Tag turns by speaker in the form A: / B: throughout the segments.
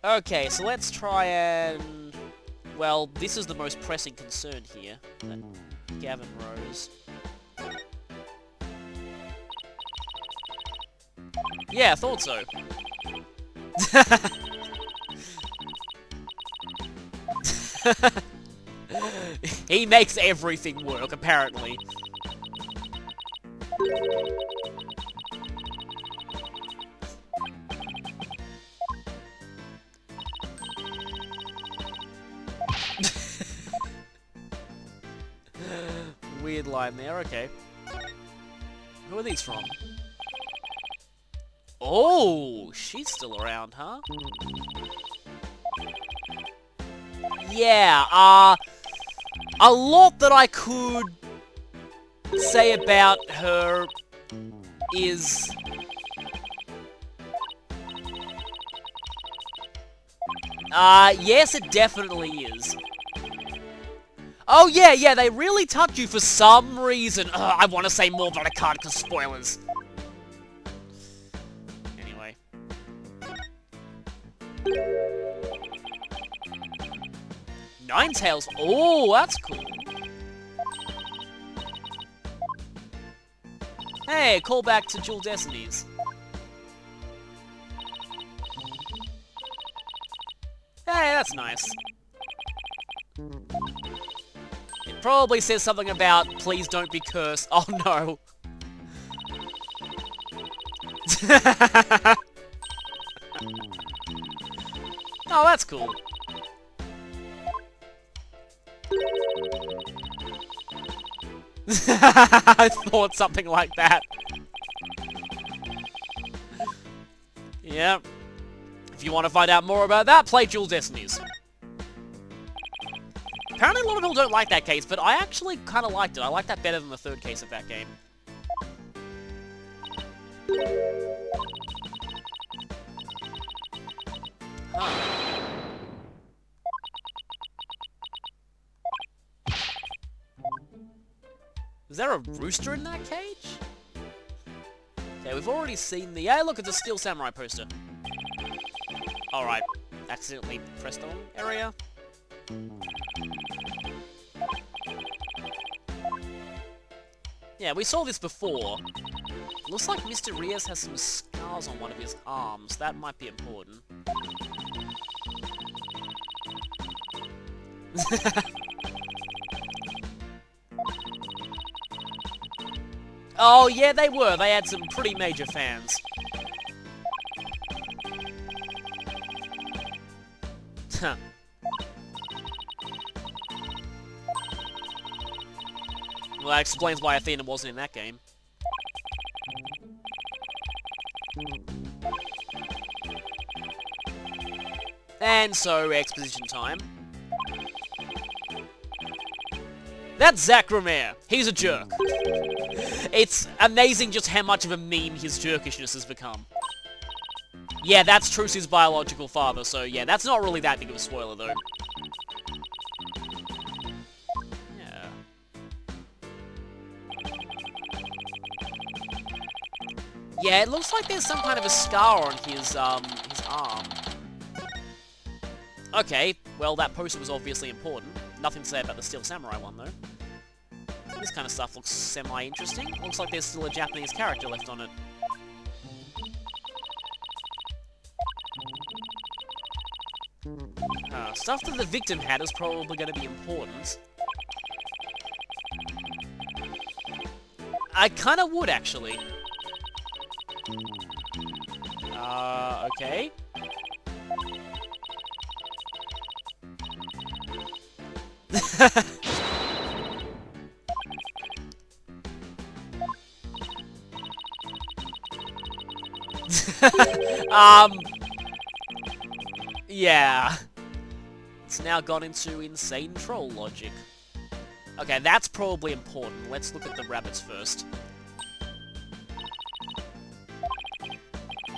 A: Okay, so let's try and... Well, this is the most pressing concern here. That Gavin Rose. Yeah, I thought so. He makes everything work, apparently. Weird line there, okay. Who are these from? Oh, she's still around, huh? Yeah, a lot that I could say about her is... yes, it definitely is. Oh, yeah, they really touch you for some reason. Ugh, I want to say more, but I can't because spoilers. Anyway. Ninetales. Oh, that's cool. Hey, call back to Dual Destinies. Hey, that's nice. It probably says something about, please don't be cursed. Oh no. Oh, that's cool. I thought something like that. Yep. If you want to find out more about that, play Dual Destinies. Apparently a lot of people don't like that case, but I actually kind of liked it. I like that better than the third case of that game. Huh. Is there a rooster in that cage? Okay, we've already seen the... Hey, look, it's a Steel Samurai poster. Alright, accidentally pressed on area. Yeah, we saw this before. Looks like Mr. Rios has some scars on one of his arms. That might be important. Oh, yeah, they were. They had some pretty major fans. Huh. Well, that explains why Athena wasn't in that game. And so, exposition time. That's Zach Romare. He's a jerk. It's amazing just how much of a meme his jerkishness has become. Yeah, that's Trucy's biological father, so yeah, that's not really that big of a spoiler, though. Yeah. Yeah, it looks like there's some kind of a scar on his arm. Okay, well, that poster was obviously important. Nothing to say about the Steel Samurai one, though. This kind of stuff looks semi-interesting. Looks like there's still a Japanese character left on it. Stuff that the victim had is probably going to be important. I kind of would, actually. Okay. Yeah. It's now gone into insane troll logic. Okay, that's probably important. Let's look at the rabbits first.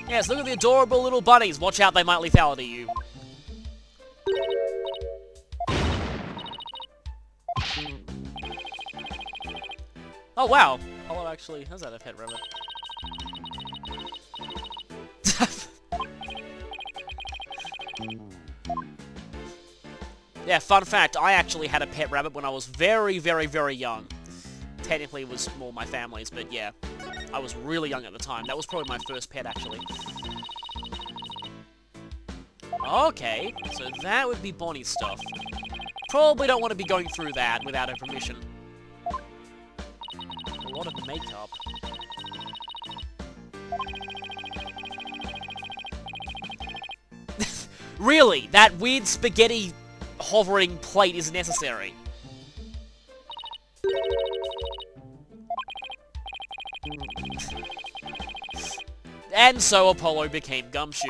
A: Yes, look at the adorable little bunnies. Watch out, they might lethality you. Oh, wow. Hello, actually. How's that a pet rabbit? Yeah, fun fact, I actually had a pet rabbit when I was very, very, very young. Technically, it was more my family's, but yeah. I was really young at the time. That was probably my first pet, actually. Okay, so that would be Bonnie's stuff. Probably don't want to be going through that without her permission. A lot of makeup. Really? That weird spaghetti hovering plate is necessary. And so Apollo became Gumshoe.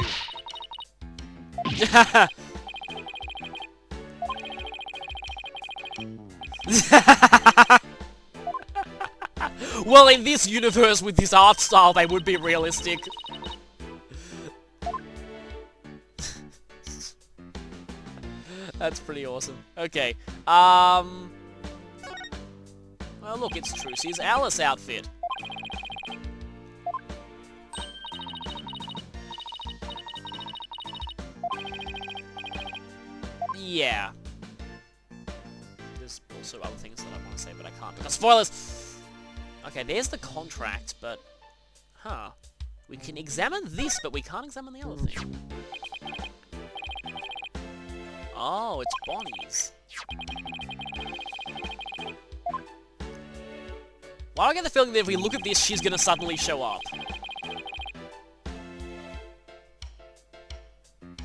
A: Well, in this universe with this art style, they would be realistic. That's pretty awesome. Okay, well, look, it's Trucy's Alice outfit. Yeah. There's also other things that I want to say, but I can't because spoilers! Okay, there's the contract, but... Huh. We can examine this, but we can't examine the other thing. Oh, it's Bonnie's. Why do I get the feeling that if we look at this, she's gonna suddenly show up?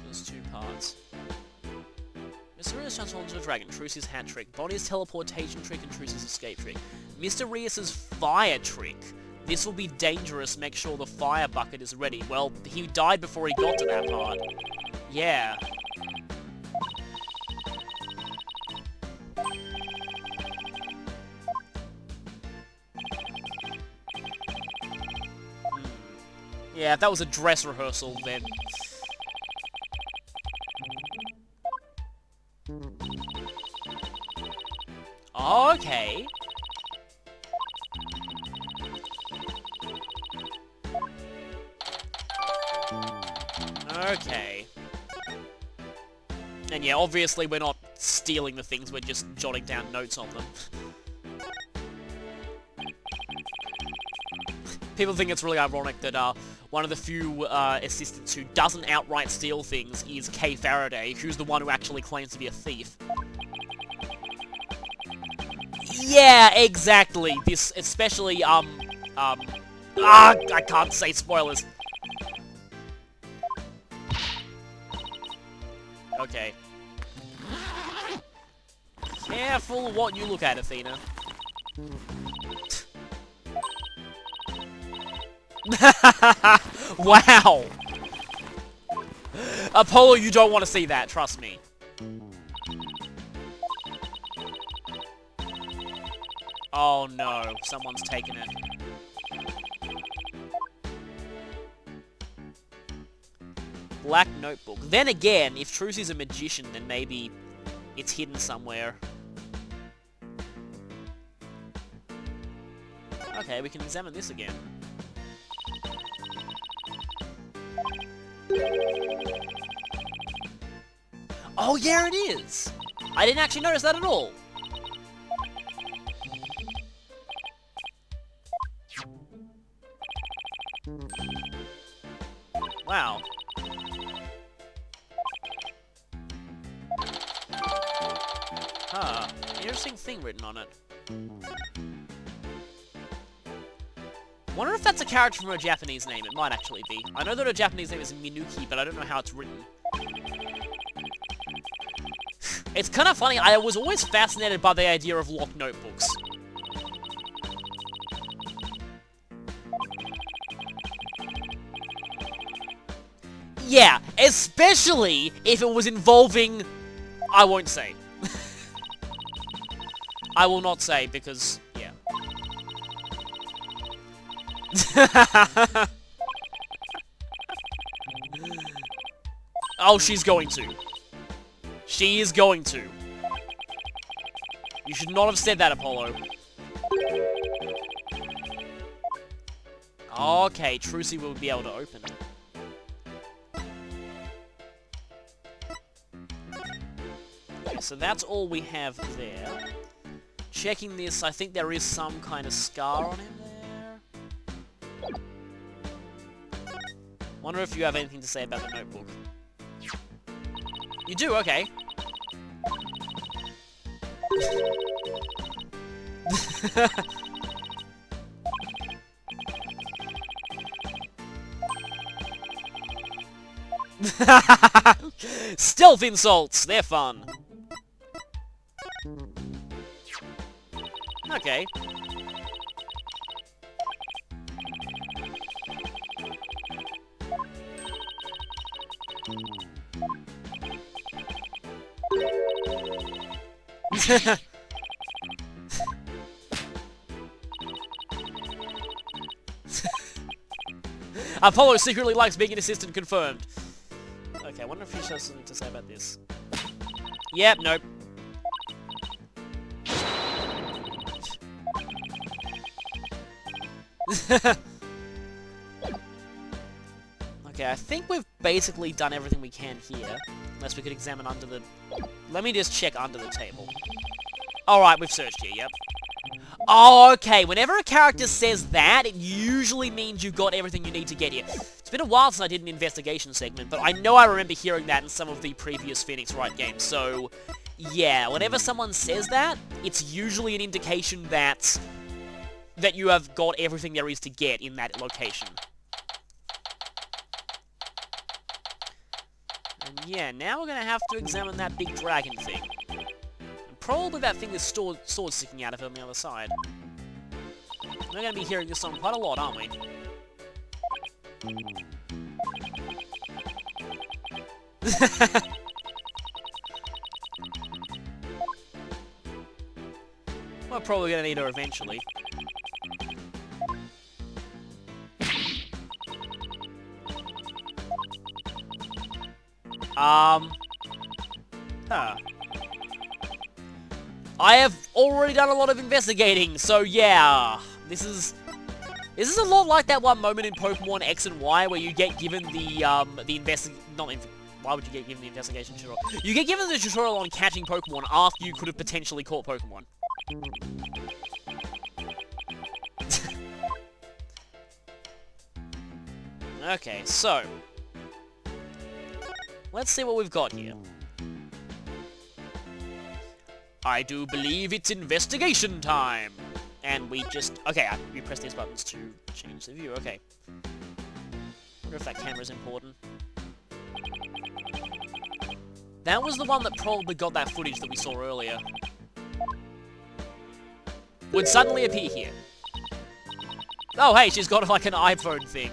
A: There's two parts. Mysterious transforms into a dragon, Trucy's hat trick, Bonnie's teleportation trick, and Trucy's escape trick. Mysterious' fire trick. This will be dangerous, make sure the fire bucket is ready. Well, he died before he got to that part. Yeah. Yeah, if that was a dress rehearsal, then... Okay. Okay. And yeah, obviously we're not stealing the things, we're just jotting down notes on them. People think it's really ironic that one of the few assistants who doesn't outright steal things is Kay Faraday, who's the one who actually claims to be a thief. Yeah, exactly. This, especially, I can't say spoilers. Okay. Careful what you look at, Athena. Wow! Apollo, you don't want to see that, trust me. Oh no, someone's taken it. Black notebook. Then again, if Trucy's a magician, then maybe it's hidden somewhere. Okay, we can examine this again. Oh yeah, it is! I didn't actually notice that at all. Wow. Huh. Interesting thing written on it. Wonder if that's a character from a Japanese name. It might actually be. I know that her Japanese name is Minuki, but I don't know how it's written. It's kind of funny. I was always fascinated by the idea of locked notebooks. Yeah, especially if it was involving... I won't say. I will not say, because, yeah. Oh, she's going to. She is going to. You should not have said that, Apollo. Okay, Trucy will be able to open it. Okay, so that's all we have there. Checking this, I think there is some kind of scar on him there. Wonder if you have anything to say about the notebook. You do? Okay. Stealth insults! They're fun. Okay. Apollo secretly likes being an assistant, confirmed. Okay, I wonder if he has something to say about this. Yep, nope. Okay, I think we've basically done everything we can here. Unless we could examine under the... Let me just check under the table. Alright, we've searched here, yep. Oh, okay. Whenever a character says that, it usually means you've got everything you need to get here. It's been a while since I did an investigation segment, but I know I remember hearing that in some of the previous Phoenix Wright games, so... Yeah, whenever someone says that, it's usually an indication that you have got everything there is to get in that location. And yeah, now we're gonna have to examine that big dragon thing. Probably that thing with sword sticking out of it on the other side. We're going to be hearing this song quite a lot, aren't we? We're probably going to need her eventually. Huh. I have already done a lot of investigating, so yeah, this is a lot like that one moment in Pokemon X and Y where you get given why would you get given the investigation tutorial? You get given the tutorial on catching Pokemon after you could have potentially caught Pokemon. Okay, so let's see what we've got here. I do believe it's investigation time! And we just... Okay, we press these buttons to change the view, okay. Wonder if that camera's important. That was the one that probably got that footage that we saw earlier. Would suddenly appear here. Oh hey, she's got like an iPhone thing.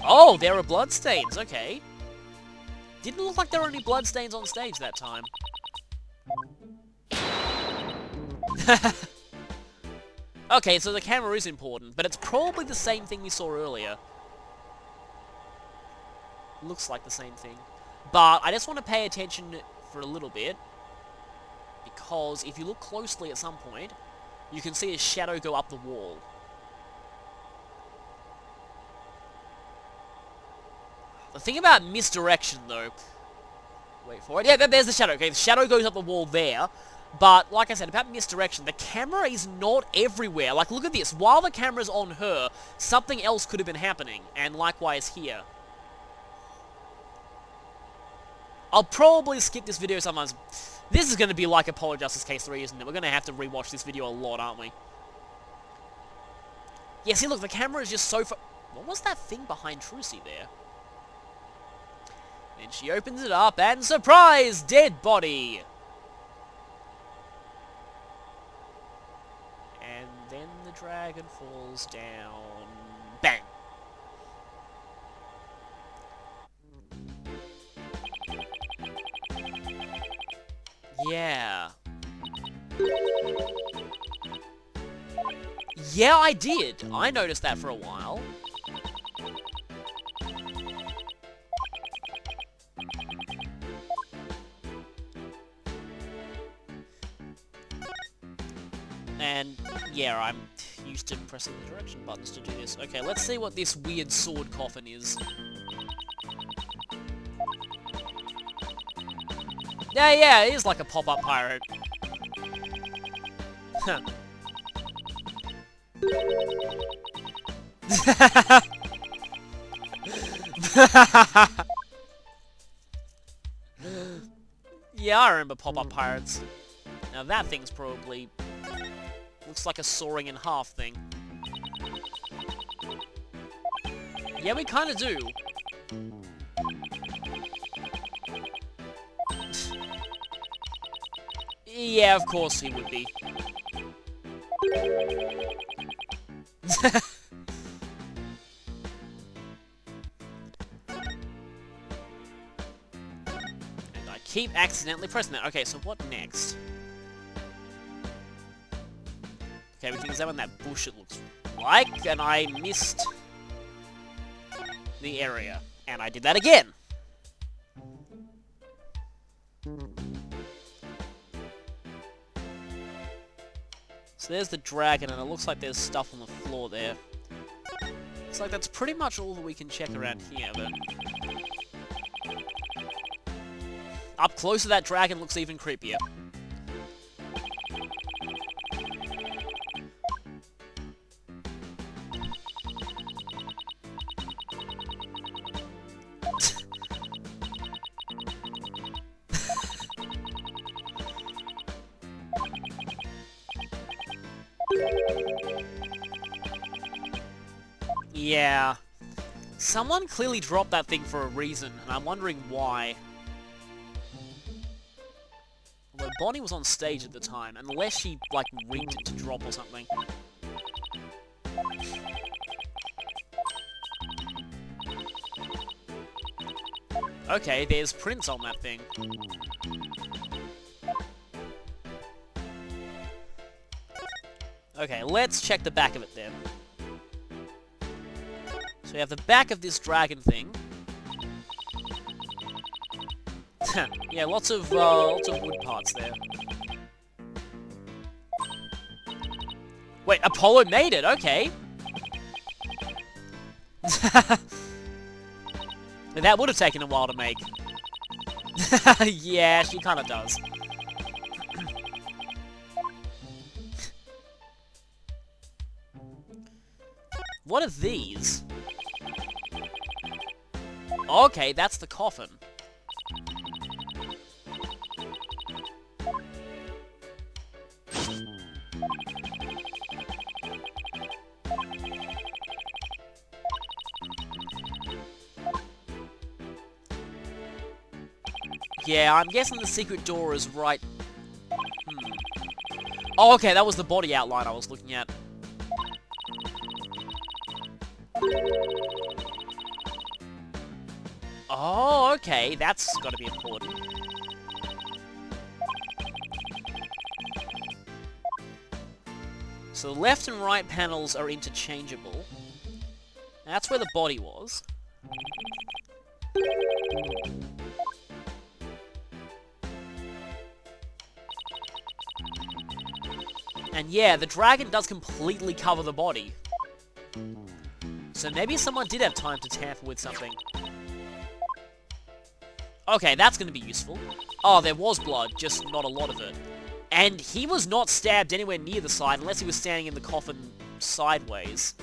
A: Oh, there are bloodstains, okay. Didn't look like there were any bloodstains on stage that time. Okay, so the camera is important, but it's probably the same thing we saw earlier. Looks like the same thing. But I just want to pay attention for a little bit, because if you look closely at some point, you can see a shadow go up the wall. The thing about misdirection, though... Wait for it. Yeah, there's the shadow. Okay, the shadow goes up the wall there. But, like I said, about misdirection, the camera is not everywhere. Like, look at this. While the camera's on her, something else could have been happening. And likewise here. I'll probably skip this video sometimes. This is going to be like Apollo Justice Case 3, isn't it? We're going to have to rewatch this video a lot, aren't we? Yeah, see, look, the camera is just so far... What was that thing behind Trucy there? Then she opens it up, and surprise! Dead body! And then the dragon falls down. Bang! Yeah. Yeah, I did. I noticed that for a while. And, yeah, I'm used to pressing the direction buttons to do this. Okay, let's see what this weird sword coffin is. Yeah, it is like a pop-up pirate. Huh. Yeah, I remember pop-up pirates. Now that thing's probably... looks like a soaring in half thing. Yeah, we kinda do. Yeah, of course he would be. And I keep accidentally pressing that. Okay, so what next? Okay, we can examine that bush, it looks like, and I missed the area. And I did that again! So there's the dragon, and it looks like there's stuff on the floor there. Looks like that's pretty much all that we can check around here, but... up close to that dragon looks even creepier. Yeah. Someone clearly dropped that thing for a reason, and I'm wondering why. Although Bonnie was on stage at the time, unless she, like, rigged it to drop or something. Okay, there's prints on that thing. Okay, let's check the back of it then. So we have the back of this dragon thing. Yeah, lots of wood parts there. Wait, Apollo made it, okay. That would have taken a while to make. Yeah, she kinda does. What are these? Okay, that's the coffin. Yeah, I'm guessing the secret door is right... Oh, okay, that was the body outline I was looking at. Oh, okay, that's gotta be important. So the left and right panels are interchangeable. That's where the body was. And yeah, the dragon does completely cover the body. So maybe someone did have time to tamper with something. Okay, that's going to be useful. Oh, there was blood, just not a lot of it. And he was not stabbed anywhere near the side unless he was standing in the coffin sideways.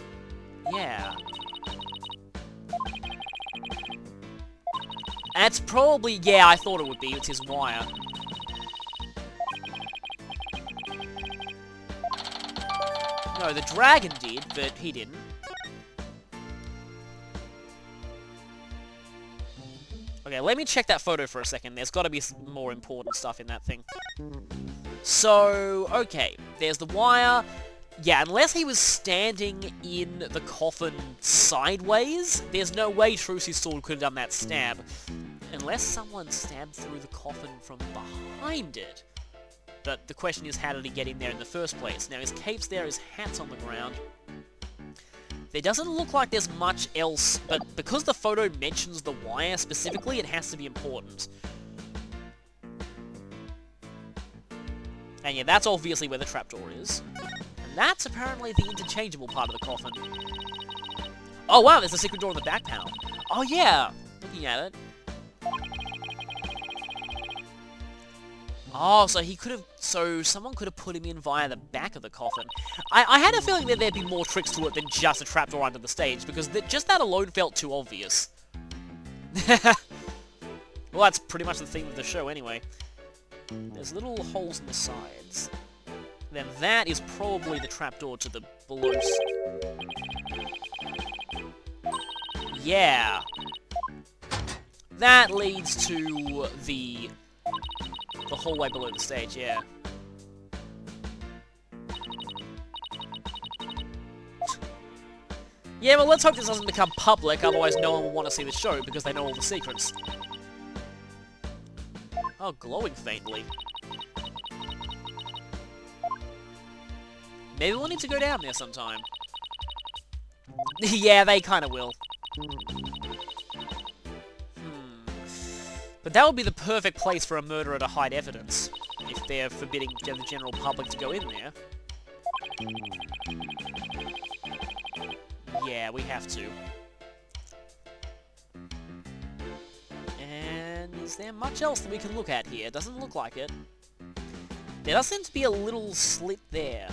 A: Yeah. That's probably... yeah, I thought it would be. It's his wire. No, the dragon did, but he didn't. Okay, let me check that photo for a second. There's got to be some more important stuff in that thing. So, okay, there's the wire. Yeah, unless he was standing in the coffin sideways, there's no way Trucy's sword could have done that stab. Unless someone stabbed through the coffin from behind it. But the question is, how did he get in there in the first place? Now, his cape's there, his hat's on the ground. There doesn't look like there's much else, but because the photo mentions the wire specifically, it has to be important. And yeah, that's obviously where the trapdoor is. And that's apparently the interchangeable part of the coffin. Oh wow, there's a secret door in the back panel. Oh yeah, looking at it. Oh, so he could have... So someone could have put him in via the back of the coffin. I had a feeling that there'd be more tricks to it than just a trapdoor under the stage, because just that alone felt too obvious. Well, that's pretty much the theme of the show anyway. There's little holes in the sides. Then that is probably the trapdoor to the below... Yeah. That leads to the hallway below the stage, yeah. Yeah, well, let's hope this doesn't become public, otherwise no one will want to see the show because they know all the secrets. Oh, glowing faintly. Maybe we'll need to go down there sometime. Yeah, they kind of will. But that would be the perfect place for a murderer to hide evidence, if they're forbidding the general public to go in there. Yeah, we have to. And is there much else that we can look at here? Doesn't look like it. There does seem to be a little slit there.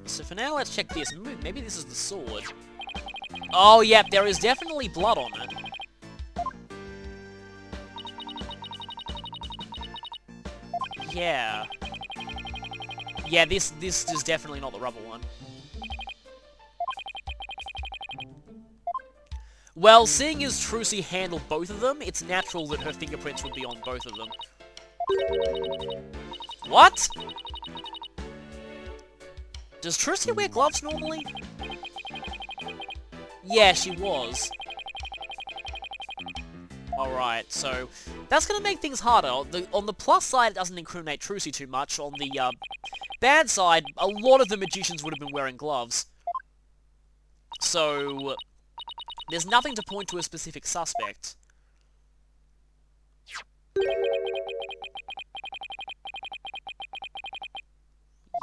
A: So for now, let's check this. Maybe this is the sword. Oh, yep, there is definitely blood on it. Yeah. Yeah, this is definitely not the rubber one. Well, seeing as Trucy handled both of them, it's natural that her fingerprints would be on both of them. What? Does Trucy wear gloves normally? Yeah, she was. Alright, so that's going to make things harder. On the plus side, it doesn't incriminate Trucy too much. On the bad side, a lot of the magicians would have been wearing gloves. So there's nothing to point to a specific suspect.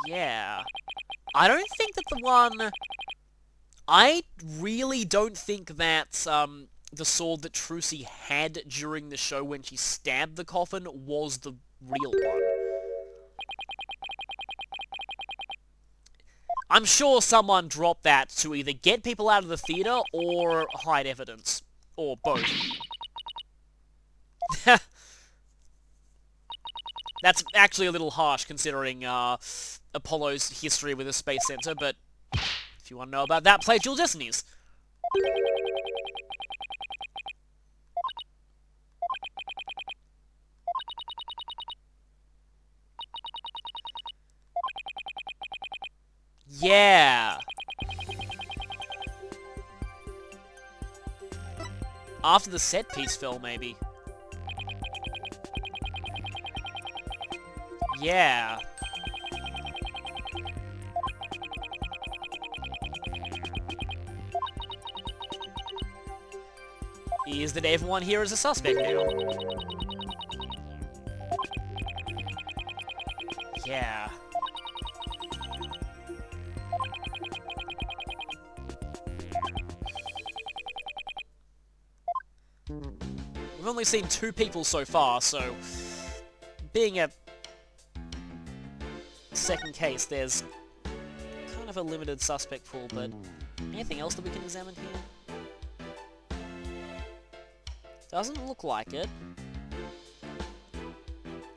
A: Yeah. I don't think that the one... I really don't think that the sword that Trucy had during the show when she stabbed the coffin was the real one. I'm sure someone dropped that to either get people out of the theater or hide evidence. Or both. That's actually a little harsh considering Apollo's history with the Space Center, but if you want to know about that, play Dual Destinies. Yeah! After the set piece fell, maybe. Yeah. Is that everyone here is a suspect now? Yeah. We've only seen 2 people so far, so being a second case, there's kind of a limited suspect pool, but anything else that we can examine here? Doesn't look like it.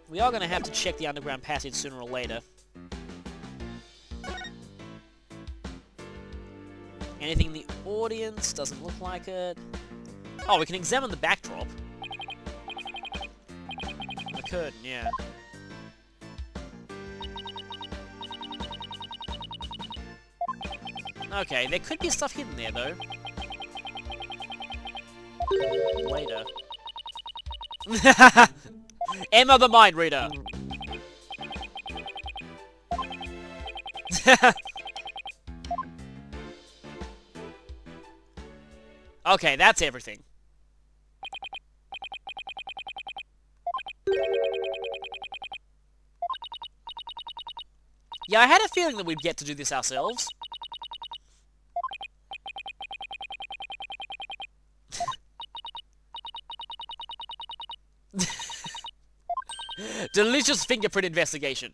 A: We are going to have to check the underground passage sooner or later. Anything in the audience? Doesn't look like it. Oh, we can examine the backdrop. The curtain, yeah. Okay, there could be stuff hidden there, though. Later. Emma the Mind Reader! Okay, that's everything. Yeah, I had a feeling that we'd get to do this ourselves. Delicious fingerprint investigation.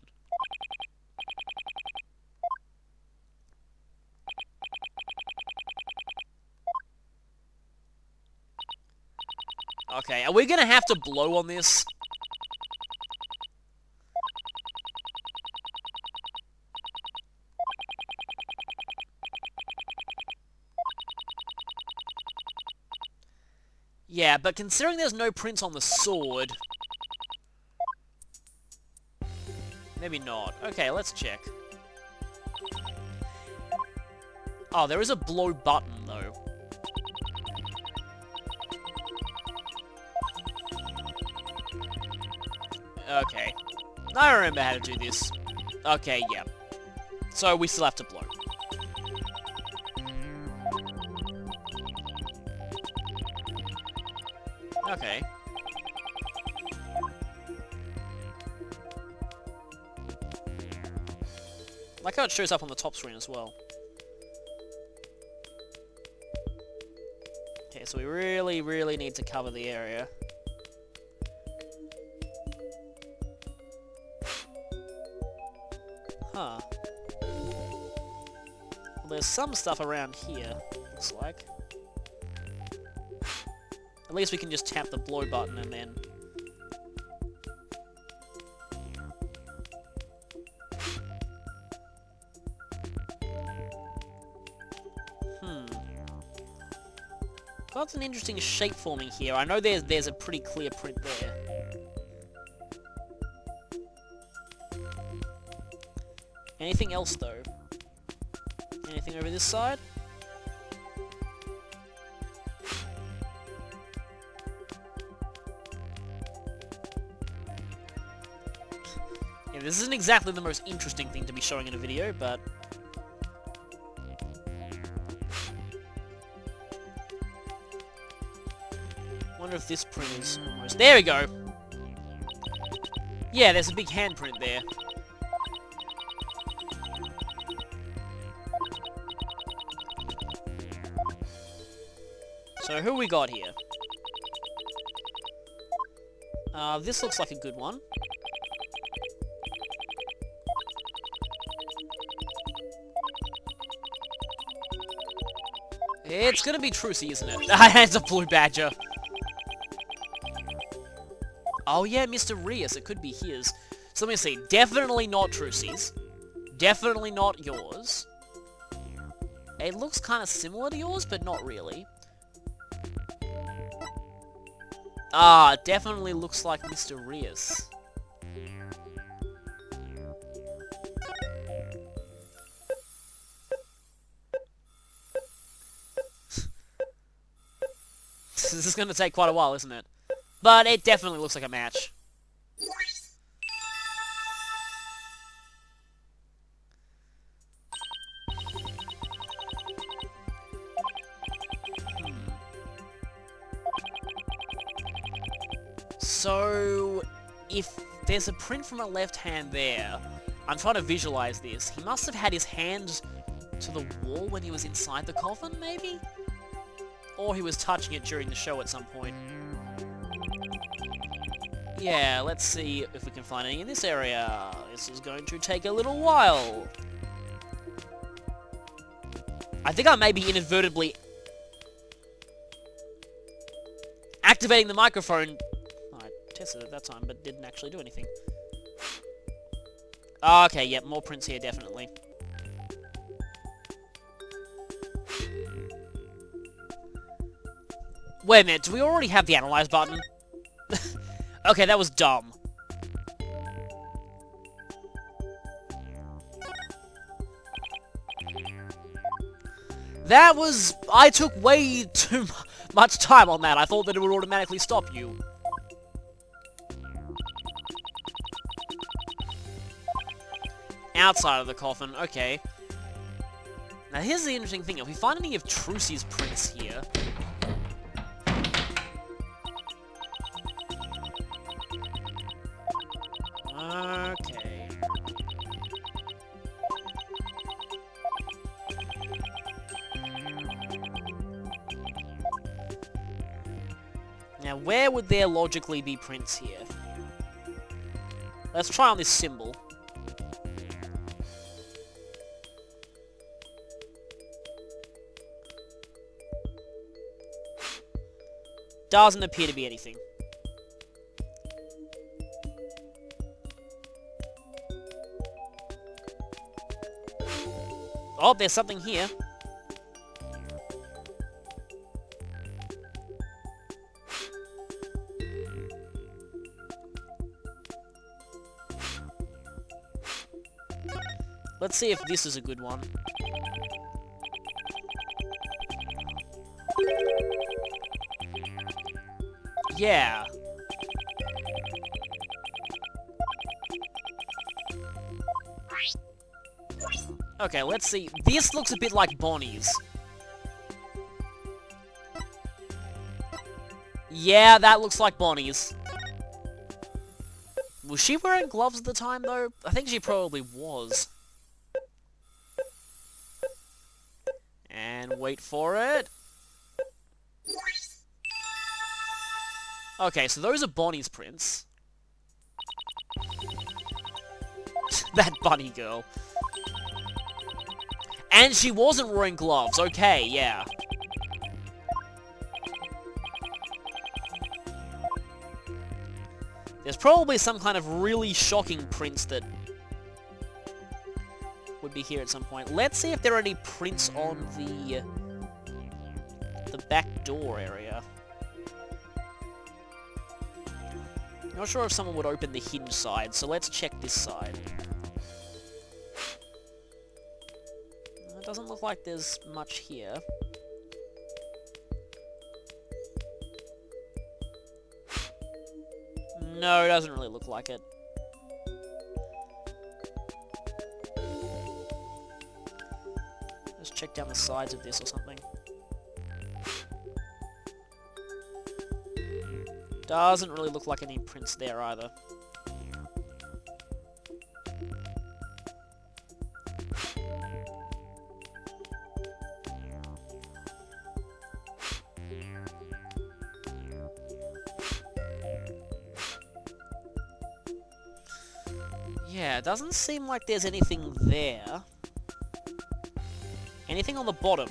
A: Okay, are we gonna have to blow on this? Yeah, but considering there's no prints on the sword... Maybe not. Okay, let's check. Oh, there is a blow button, though. Okay. I remember how to do this. Okay, yeah. So we still have to blow. Okay. Like how it shows up on the top screen as well. Okay, so we really, really need to cover the area. Huh. Well, there's some stuff around here, looks like. At least we can just tap the blow button and then... Got an interesting shape forming here. I know there's a pretty clear print there. Anything else, though? Anything over this side? Yeah, this isn't exactly the most interesting thing to be showing in a video, but... wonder if this print is almost... There we go! Yeah, there's a big handprint there. So who we got here? This looks like a good one. It's gonna be Trucy, isn't it? It's a blue badger. Oh yeah, Mr. Rias, it could be his. So let me see. Definitely not Trucy's. Definitely not yours. It looks kind of similar to yours, but not really. Ah, definitely looks like Mr. Rias. This is going to take quite a while, isn't it? But it definitely looks like a match. So, if there's a print from a left hand there, I'm trying to visualize this. He must have had his hand to the wall when he was inside the coffin, maybe? Or he was touching it during the show at some point. Yeah, let's see if we can find any in this area. This is going to take a little while. I think I may be inadvertently activating the microphone. I tested it that time, but didn't actually do anything. Okay, yep, more prints here, definitely. Wait a minute, do we already have the analyze button? Okay, that was dumb. That was... I took way too much time on that. I thought that it would automatically stop you. Outside of the coffin, okay. Now here's the interesting thing. If we find any of Trucy's prints here... Okay. Now, where would there logically be prints here? Let's try on this symbol. Doesn't appear to be anything. Oh, there's something here. Let's see if this is a good one. Yeah. Okay, let's see. This looks a bit like Bonnie's. Yeah, that looks like Bonnie's. Was she wearing gloves at the time, though? I think she probably was. And wait for it. Okay, so those are Bonnie's prints. That bunny girl. And she wasn't wearing gloves. Okay, yeah. There's probably some kind of really shocking prints that would be here at some point. Let's see if there are any prints on the back door area. Not sure if someone would open the hinge side, so let's check this side. It doesn't look like there's much here. No, it doesn't really look like it. Let's check down the sides of this or something. Doesn't really look like any prints there either. Yeah, it doesn't seem like there's anything there. Anything on the bottom?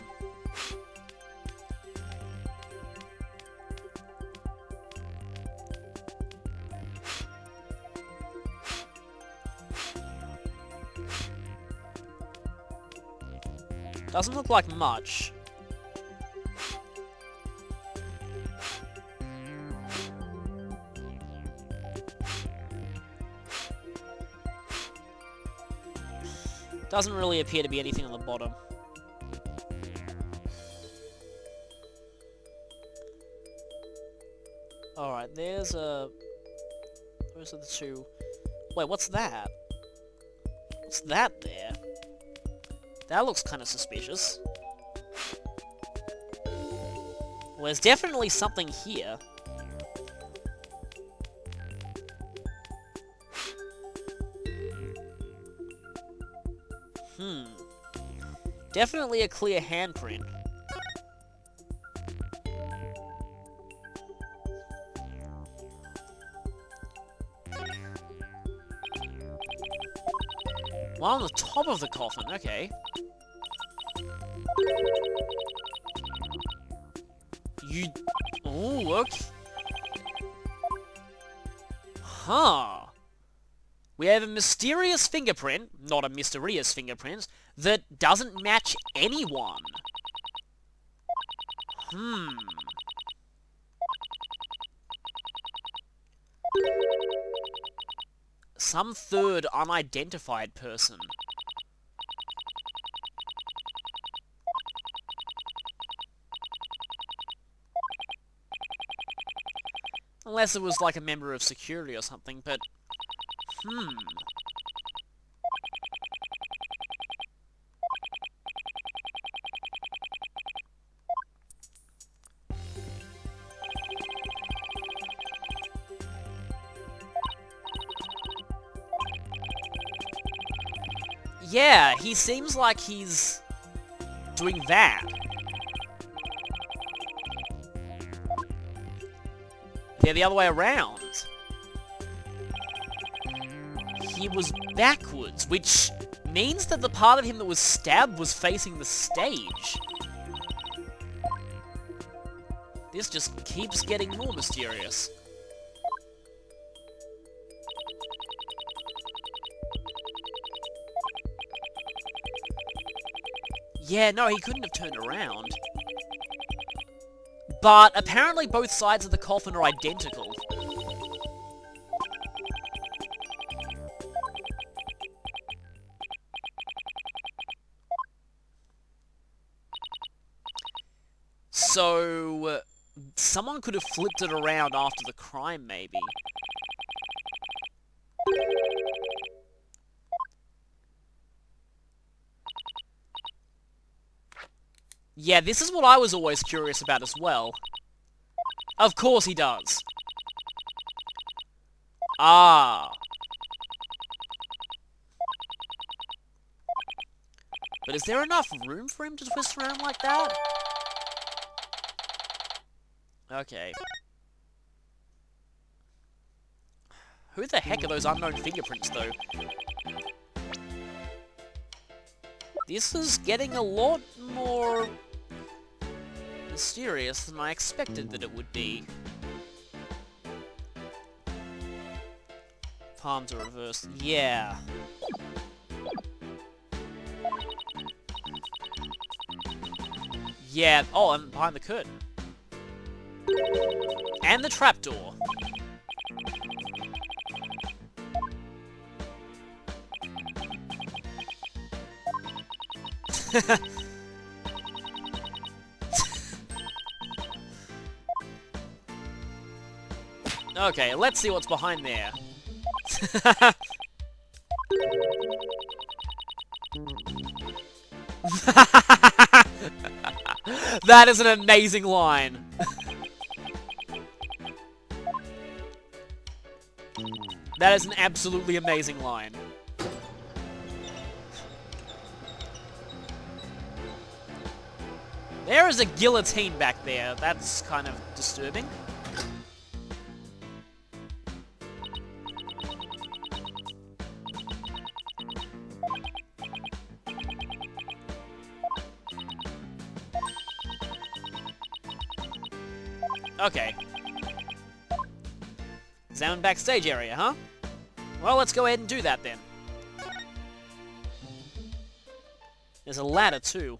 A: Doesn't look like much. Doesn't really appear to be anything on the bottom. Alright, those are the two. Wait, what's that? What's that there? That looks kind of suspicious. Well, there's definitely something here. Definitely a clear handprint. One on the top of the coffin, okay. Oh, look. Huh. We have a mysterious fingerprint, not a mysterious fingerprint, that doesn't match anyone. Some third unidentified person. Unless it was like a member of security or something, but... Yeah, he seems like he's doing that. They're the other way around. he was backwards, which means that the part of him that was stabbed was facing the stage. This just keeps getting more mysterious. Yeah, no, he couldn't have turned around. But apparently both sides of the coffin are identical. So, someone could have flipped it around after the crime, maybe. Yeah, this is what I was always curious about as well. Of course he does. Ah. But is there enough room for him to twist around like that? Okay. Who the heck are those unknown fingerprints, though? This is getting a lot more mysterious than I expected that it would be. Palms are reversed. Yeah. Yeah. Oh, and behind the curtain. And the trapdoor. Okay, let's see what's behind there. That is an amazing line. That is an absolutely amazing line. There is a guillotine back there. That's kind of disturbing. Okay. Examine backstage area, huh? Well, let's go ahead and do that then. There's a ladder too.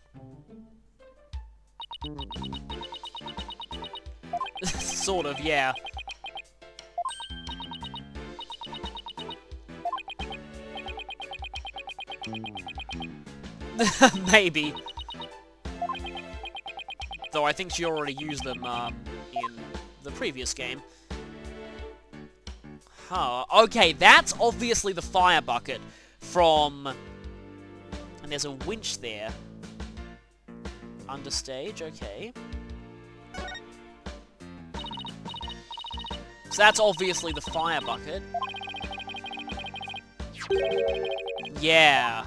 A: Sort of, yeah. Maybe. Though I think she already used them in the previous game. Huh. Okay, that's obviously the fire bucket from... And there's a winch there. Understage, okay. So that's obviously the fire bucket. Yeah.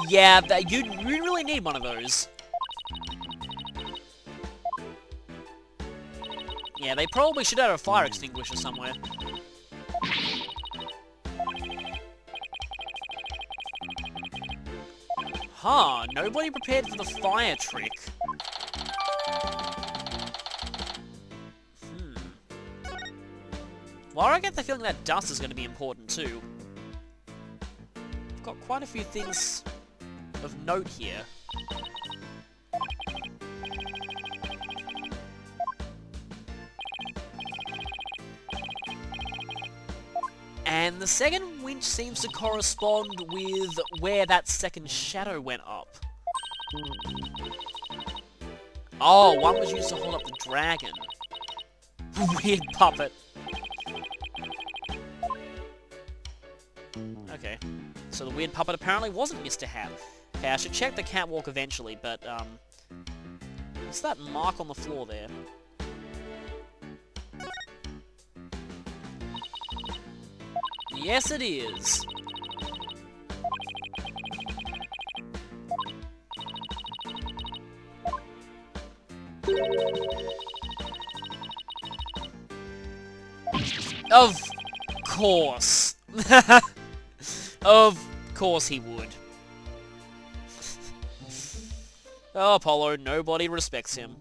A: Yeah, you really need one of those. Yeah, they probably should have a fire extinguisher somewhere. Huh, nobody prepared for the fire trick. Well, I get the feeling that dust is going to be important too. I've got quite a few things of note here. And the second winch seems to correspond with where that second shadow went up. Oh, one was used to hold up the dragon. Weird puppet. Okay. So the weird puppet apparently wasn't Mr. Hat. Okay, I should check the catwalk eventually, but, what's that mark on the floor there? Yes, it is. Of course. Of course he would. Oh, Apollo, nobody respects him.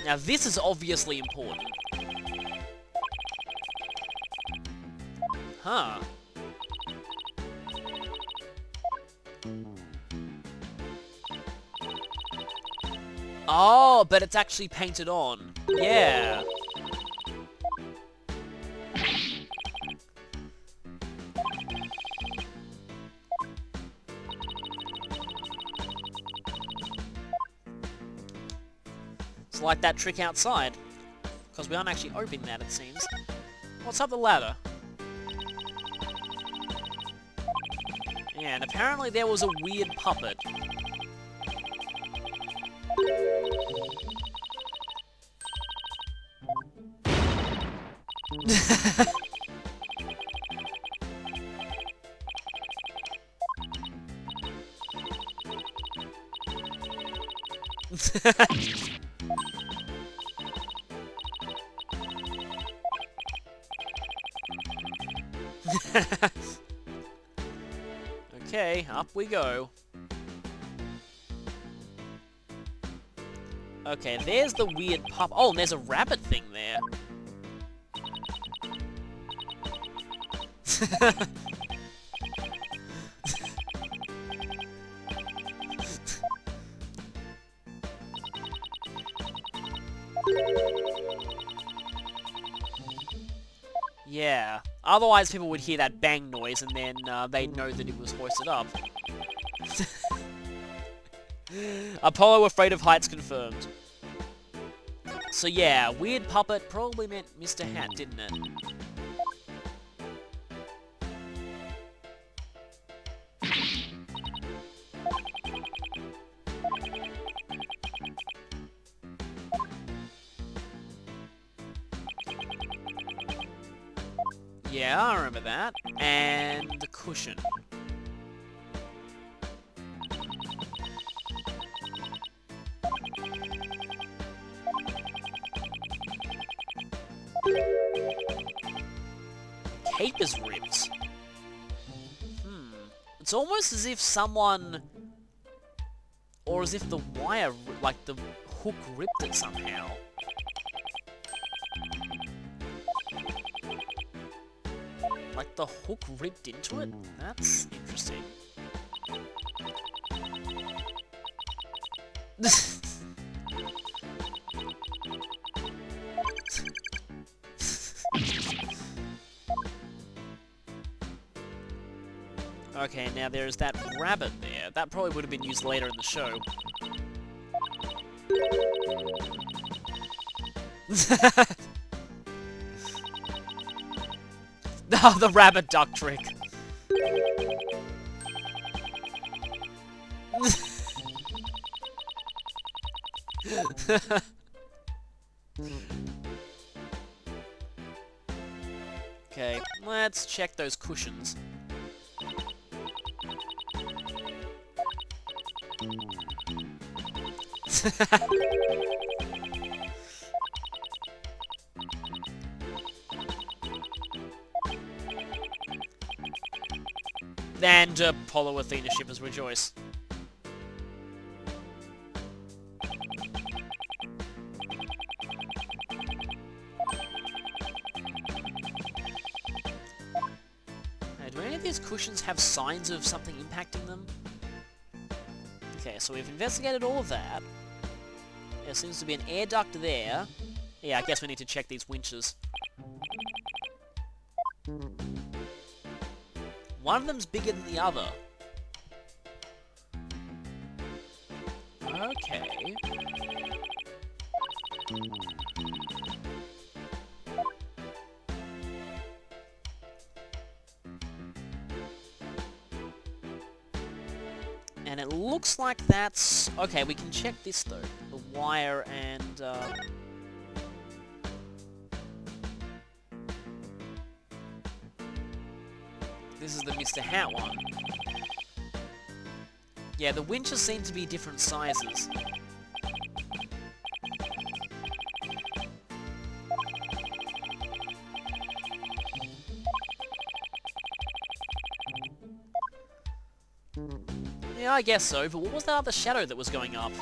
A: Now this is obviously important. Huh. Oh, but it's actually painted on. Yeah. It's like that trick outside. Because we aren't actually opening that, it seems. What's up the ladder? Yeah, and apparently there was a weird puppet. Okay, up we go. Okay, there's the weird pup. Oh, and there's a rabbit thing there. Yeah. Otherwise, people would hear that bang noise, and then they'd know that it was hoisted up. Apollo afraid of heights confirmed. So yeah, weird puppet probably meant Mr. Hat, didn't it? Yeah, I remember that. And the cushion. Cape is ripped. It's almost as if someone... Or as if the wire, like the hook ripped it somehow. Like the hook ripped into it? That's interesting. Okay, now there's that rabbit there. That probably would have been used later in the show. Oh, the rabbit duck trick. Okay, let's check those cushions. And Apollo Athena shippers rejoice. Do any of these cushions have signs of something impacting them? Okay, so we've investigated all of that. There seems to be an air duct there. Yeah, I guess we need to check these winches. One of them's bigger than the other. Okay. And it looks like that's... Okay, we can check this though. The wire and... This is the Mr. Hat one. Yeah, the winches seem to be different sizes. Yeah, I guess so, but what was that other shadow that was going up?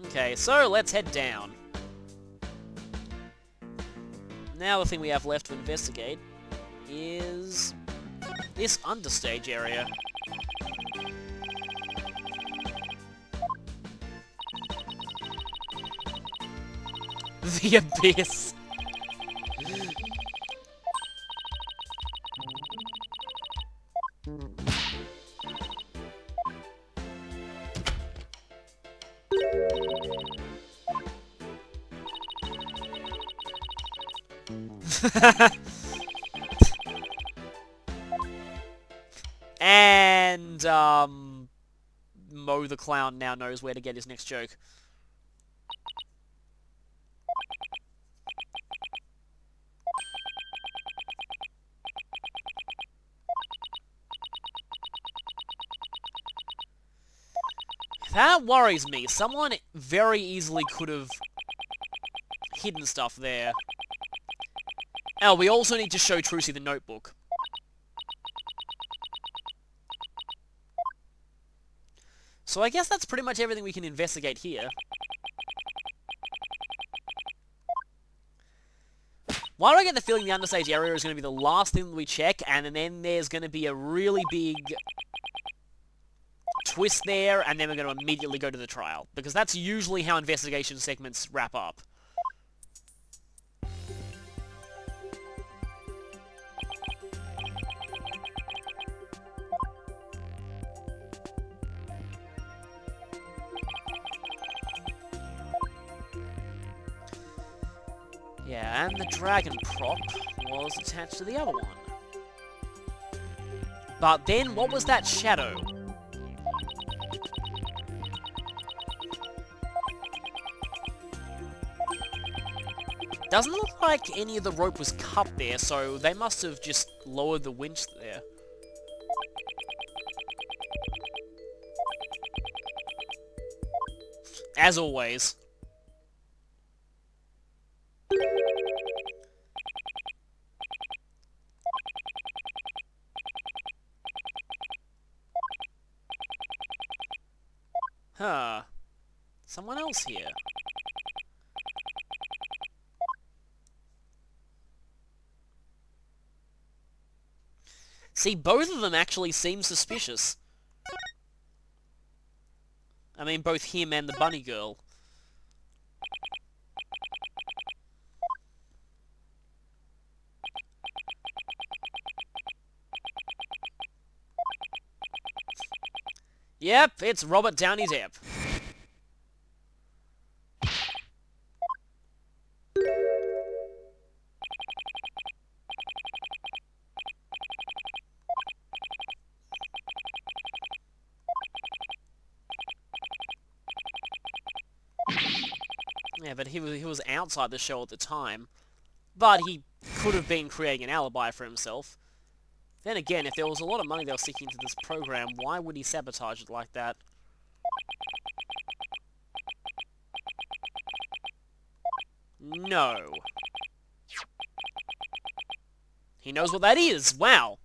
A: Okay, so let's head down. Now the thing we have left to investigate is this understage area. The abyss. And, Mo the Clown now knows where to get his next joke. That worries me. Someone very easily could have hidden stuff there. Oh, we also need to show Trucy the notebook. So I guess that's pretty much everything we can investigate here. Why do I get the feeling the understage area is going to be the last thing that we check, and then there's going to be a really big twist there, and then we're going to immediately go to the trial. Because that's usually how investigation segments wrap up. Yeah, and the dragon prop was attached to the other one. But then, what was that shadow? Doesn't look like any of the rope was cut there, so they must have just lowered the winch there. As always. Huh. Someone else here. See, both of them actually seem suspicious. I mean, both him and the bunny girl. Yep, it's Robert Downey Depp. Yeah, but he was outside the show at the time. But he could have been creating an alibi for himself. Then again, if there was a lot of money they were seeking into this program, why would he sabotage it like that? No. He knows what that is! Wow!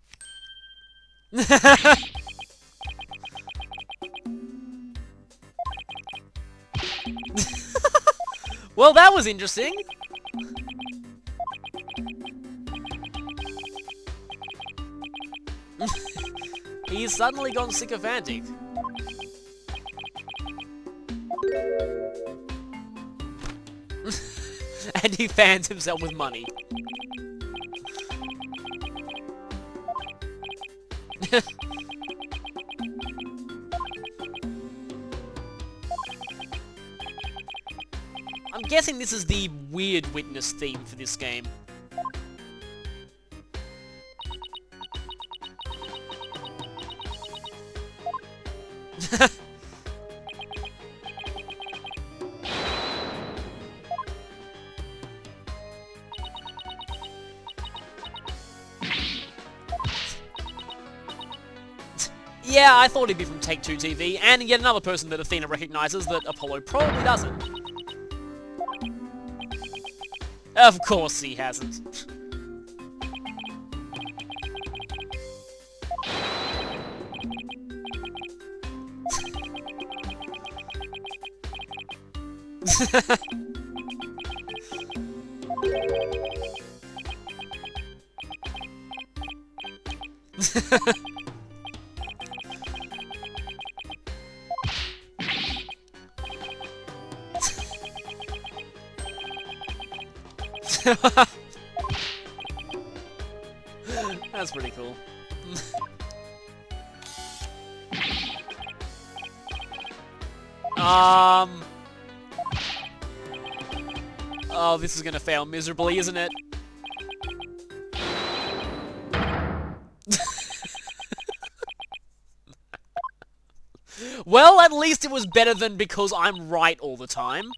A: Well, that was interesting! He's suddenly gone sycophantic. And he fans himself with money. I'm guessing this is the weird witness theme for this game. I thought he'd be from Take-Two TV, and yet another person that Athena recognizes that Apollo probably doesn't. Of course he hasn't. That's pretty cool. Oh, this is gonna fail miserably, isn't it? Well, at least it was better than because I'm right all the time.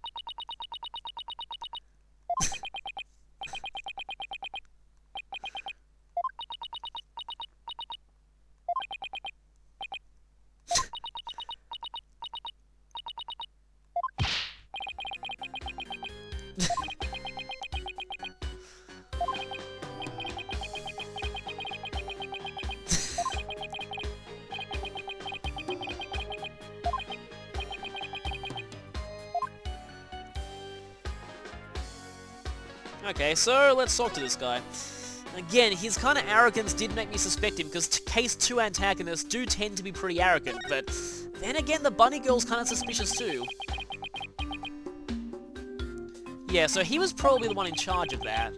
A: Okay, so let's talk to this guy. Again, his kind of arrogance did make me suspect him, because Case 2 antagonists do tend to be pretty arrogant, but then again, the bunny girl's kind of suspicious too. Yeah, so he was probably the one in charge of that.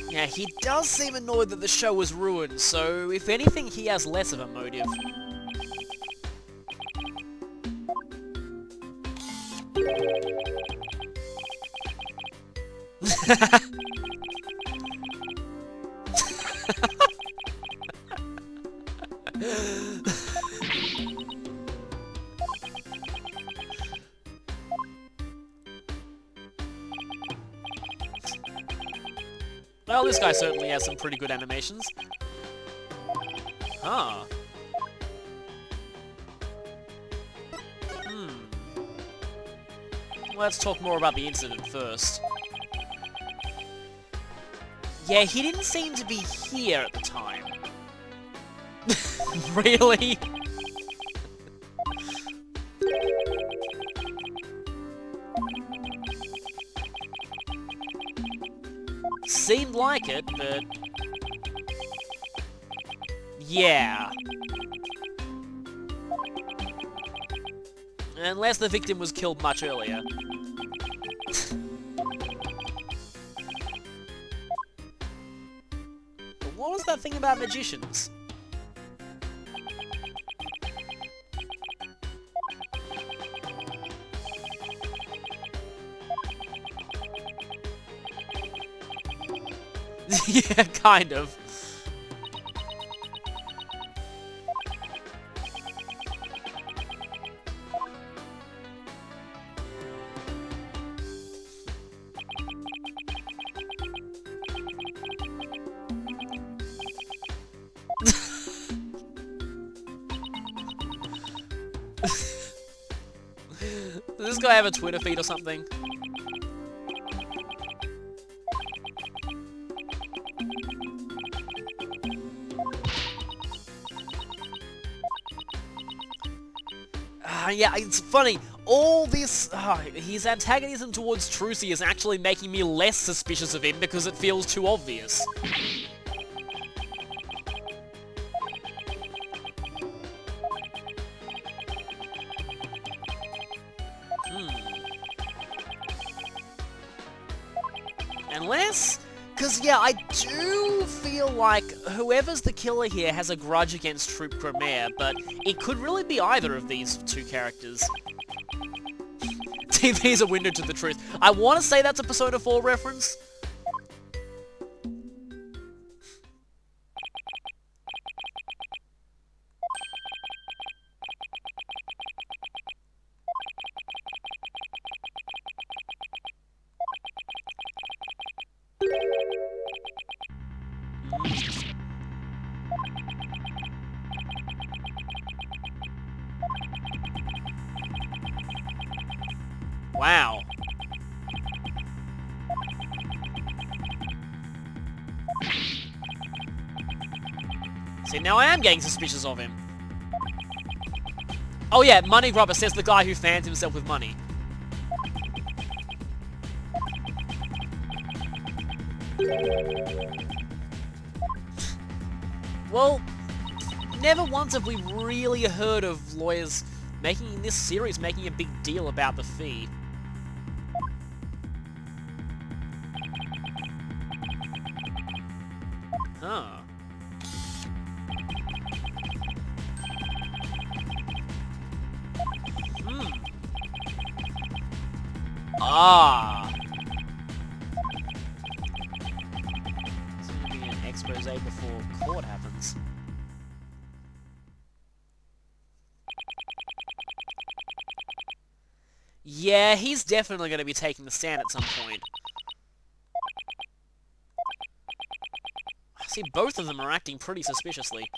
A: Yeah, he does seem annoyed that the show was ruined, so if anything, he has less of a motive. Well, this guy certainly has some pretty good animations. Huh. Let's talk more about the incident first. Yeah, he didn't seem to be here at the time. Really? Seemed like it, but... yeah. Unless the victim was killed much earlier. But what was that thing about magicians? Yeah, kind of. Does this guy have a Twitter feed or something? Yeah, it's funny. All this... his antagonism towards Trucy is actually making me less suspicious of him because it feels too obvious. Unless... Because, yeah, I do feel like whoever's the killer here has a grudge against Troop Grammaire, but it could really be either of these two characters. TV is a window to the truth. I want to say that's a Persona 4 reference. Wow. See, now I am getting suspicious of him. Oh yeah, money grubber, says the guy who fans himself with money. Well, never once have we really heard of lawyers making, in this series, making a big deal about the fee. Huh. Ah. It's going to be an expose before court happens. Yeah, he's definitely going to be taking the stand at some point. See, both of them are acting pretty suspiciously.